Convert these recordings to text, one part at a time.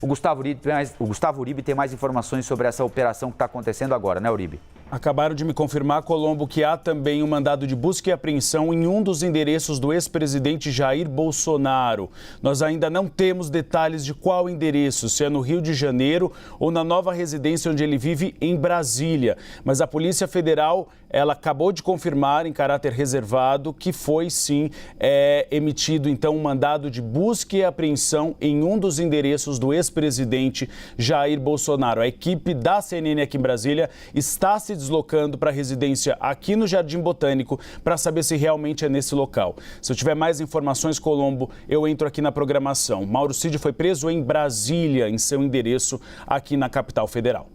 O Gustavo Uribe tem mais informações sobre essa operação que está acontecendo agora, né, Uribe? Acabaram de me confirmar, Colombo, que há também um mandado de busca e apreensão em um dos endereços do ex-presidente Jair Bolsonaro. Nós ainda não temos detalhes de qual endereço, se é no Rio de Janeiro ou na nova residência onde ele vive, em Brasília. Mas a Polícia Federal, ela acabou de confirmar, em caráter reservado, que foi sim emitido então um mandado de busca e apreensão em um dos endereços do ex-presidente Jair Bolsonaro. A equipe da CNN aqui em Brasília está se deslocando para a residência aqui no Jardim Botânico para saber se realmente é nesse local. Se eu tiver mais informações, Colombo, eu entro aqui na programação. Mauro Cid foi preso em Brasília, em seu endereço aqui na capital federal.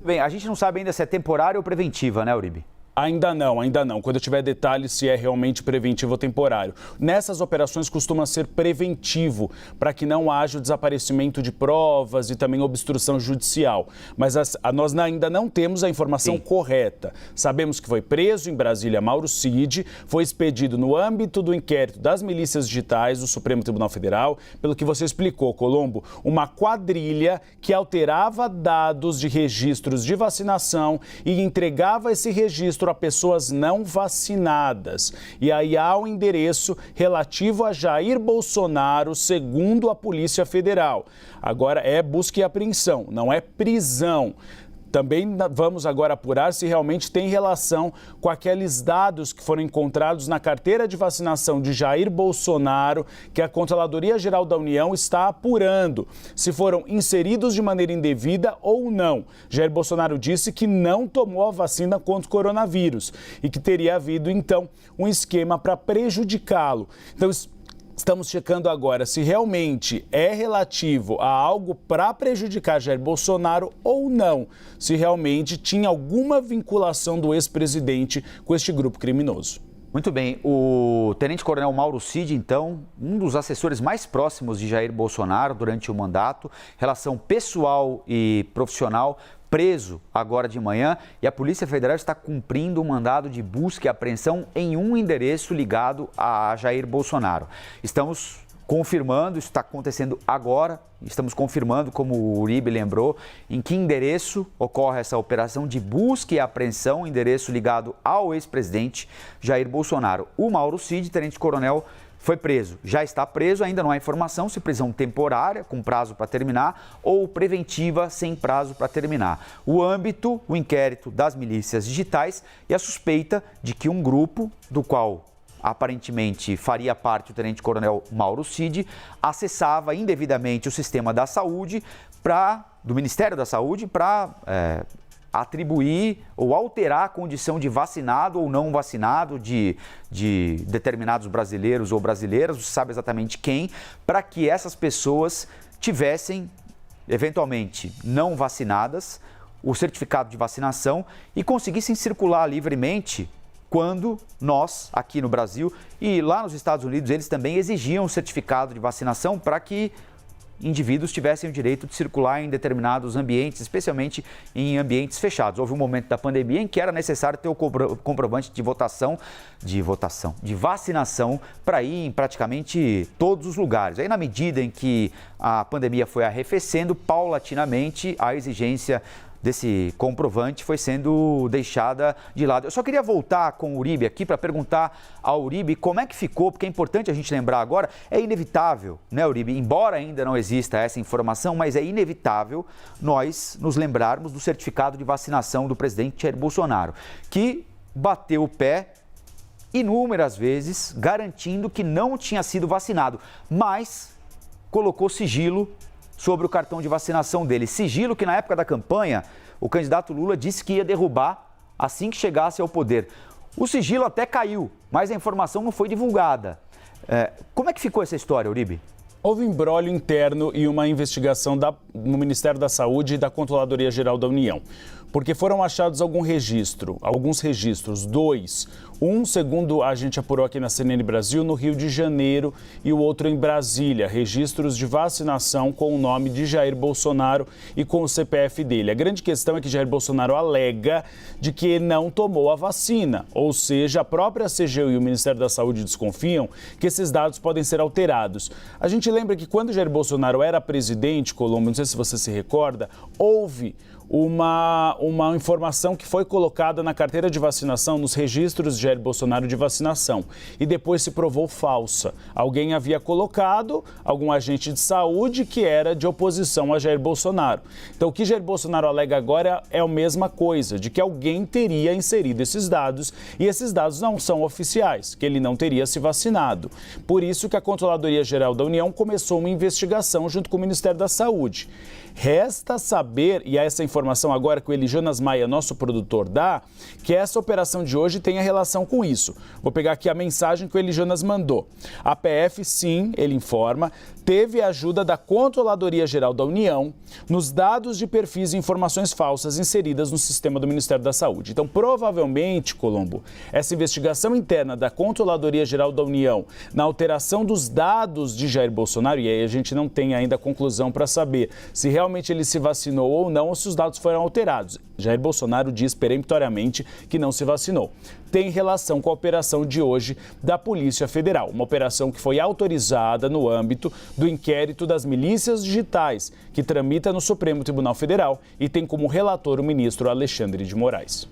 Bem, a gente não sabe ainda se é temporária ou preventiva, né, Uribe? Ainda não. Quando eu tiver detalhes se é realmente preventivo ou temporário. Nessas operações costuma ser preventivo, para que não haja o desaparecimento de provas e também obstrução judicial. Mas nós ainda não temos a informação correta. Sabemos que foi preso em Brasília Mauro Cid, foi expedido no âmbito do inquérito das milícias digitais do Supremo Tribunal Federal, pelo que você explicou, Colombo, uma quadrilha que alterava dados de registros de vacinação e entregava esse registro a pessoas não vacinadas. E aí há um endereço relativo a Jair Bolsonaro, segundo a Polícia Federal. Agora é busca e apreensão, não é prisão. Também vamos agora apurar se realmente tem relação com aqueles dados que foram encontrados na carteira de vacinação de Jair Bolsonaro, que a Controladoria Geral da União está apurando, se foram inseridos de maneira indevida ou não. Jair Bolsonaro disse que não tomou a vacina contra o coronavírus e que teria havido, então, um esquema para prejudicá-lo. Então, estamos checando agora se realmente é relativo a algo para prejudicar Jair Bolsonaro ou não, se realmente tinha alguma vinculação do ex-presidente com este grupo criminoso. Muito bem, o tenente-coronel Mauro Cid, então, um dos assessores mais próximos de Jair Bolsonaro durante o mandato, relação pessoal e profissional, preso agora de manhã, e a Polícia Federal está cumprindo um mandado de busca e apreensão em um endereço ligado a Jair Bolsonaro. Estamos confirmando, isso está acontecendo agora, estamos confirmando, como o Uribe lembrou, em que endereço ocorre essa operação de busca e apreensão, endereço ligado ao ex-presidente Jair Bolsonaro. O Mauro Cid, tenente-coronel, foi preso, já está preso, ainda não há informação se prisão temporária, com prazo para terminar, ou preventiva, sem prazo para terminar. O âmbito, o inquérito das milícias digitais e a suspeita de que um grupo, do qual aparentemente faria parte o tenente-coronel Mauro Cid, acessava indevidamente o sistema da saúde, do Ministério da Saúde, para atribuir ou alterar a condição de vacinado ou não vacinado de determinados brasileiros ou brasileiras, não se sabe exatamente quem, para que essas pessoas tivessem, eventualmente, não vacinadas, o certificado de vacinação e conseguissem circular livremente quando nós, aqui no Brasil e lá nos Estados Unidos, eles também exigiam o certificado de vacinação para que indivíduos tivessem o direito de circular em determinados ambientes, especialmente em ambientes fechados. Houve um momento da pandemia em que era necessário ter o comprovante de vacinação para ir em praticamente todos os lugares. Aí, na medida em que a pandemia foi arrefecendo, paulatinamente a exigência desse comprovante foi sendo deixada de lado. Eu só queria voltar com o Uribe aqui para perguntar ao Uribe como é que ficou, porque é importante a gente lembrar agora, é inevitável, né, Uribe? Embora ainda não exista essa informação, mas é inevitável nós nos lembrarmos do certificado de vacinação do presidente Jair Bolsonaro, que bateu o pé inúmeras vezes, garantindo que não tinha sido vacinado, mas colocou sigilo sobre o cartão de vacinação dele. Sigilo que na época da campanha o candidato Lula disse que ia derrubar assim que chegasse ao poder. O sigilo até caiu, mas a informação não foi divulgada. Como é que ficou essa história, Uribe? Houve um imbróglio interno e uma investigação no Ministério da Saúde e da Controladoria Geral da União, porque foram achados alguns registros, 2. Um, segundo a gente apurou aqui na CNN Brasil, no Rio de Janeiro e o outro em Brasília. Registros de vacinação com o nome de Jair Bolsonaro e com o CPF dele. A grande questão é que Jair Bolsonaro alega de que não tomou a vacina. Ou seja, a própria CGU e o Ministério da Saúde desconfiam que esses dados podem ser alterados. A gente lembra que quando Jair Bolsonaro era presidente, Colombo, não sei se você se recorda, houve uma informação que foi colocada na carteira de vacinação, nos registros de Jair Bolsonaro de vacinação, e depois se provou falsa. Alguém havia colocado, algum agente de saúde, que era de oposição a Jair Bolsonaro. Então, o que Jair Bolsonaro alega agora é a mesma coisa, de que alguém teria inserido esses dados, e esses dados não são oficiais, que ele não teria se vacinado. Por isso que a Controladoria Geral da União começou uma investigação junto com o Ministério da Saúde. Resta saber, e essa informação agora que o Eli Jonas Maia, nosso produtor, dá, que essa operação de hoje tenha relação com isso. Vou pegar aqui a mensagem que o Eli Jonas mandou. A PF, sim, ele informa, teve a ajuda da Controladoria Geral da União nos dados de perfis e informações falsas inseridas no sistema do Ministério da Saúde. Então, provavelmente, Colombo, essa investigação interna da Controladoria Geral da União na alteração dos dados de Jair Bolsonaro, e aí a gente não tem ainda a conclusão para saber se realmente ele se vacinou ou não, ou se os dados foram alterados. Jair Bolsonaro diz peremptoriamente que não se vacinou. Tem relação com a operação de hoje da Polícia Federal, uma operação que foi autorizada no âmbito do inquérito das milícias digitais, que tramita no Supremo Tribunal Federal e tem como relator o ministro Alexandre de Moraes.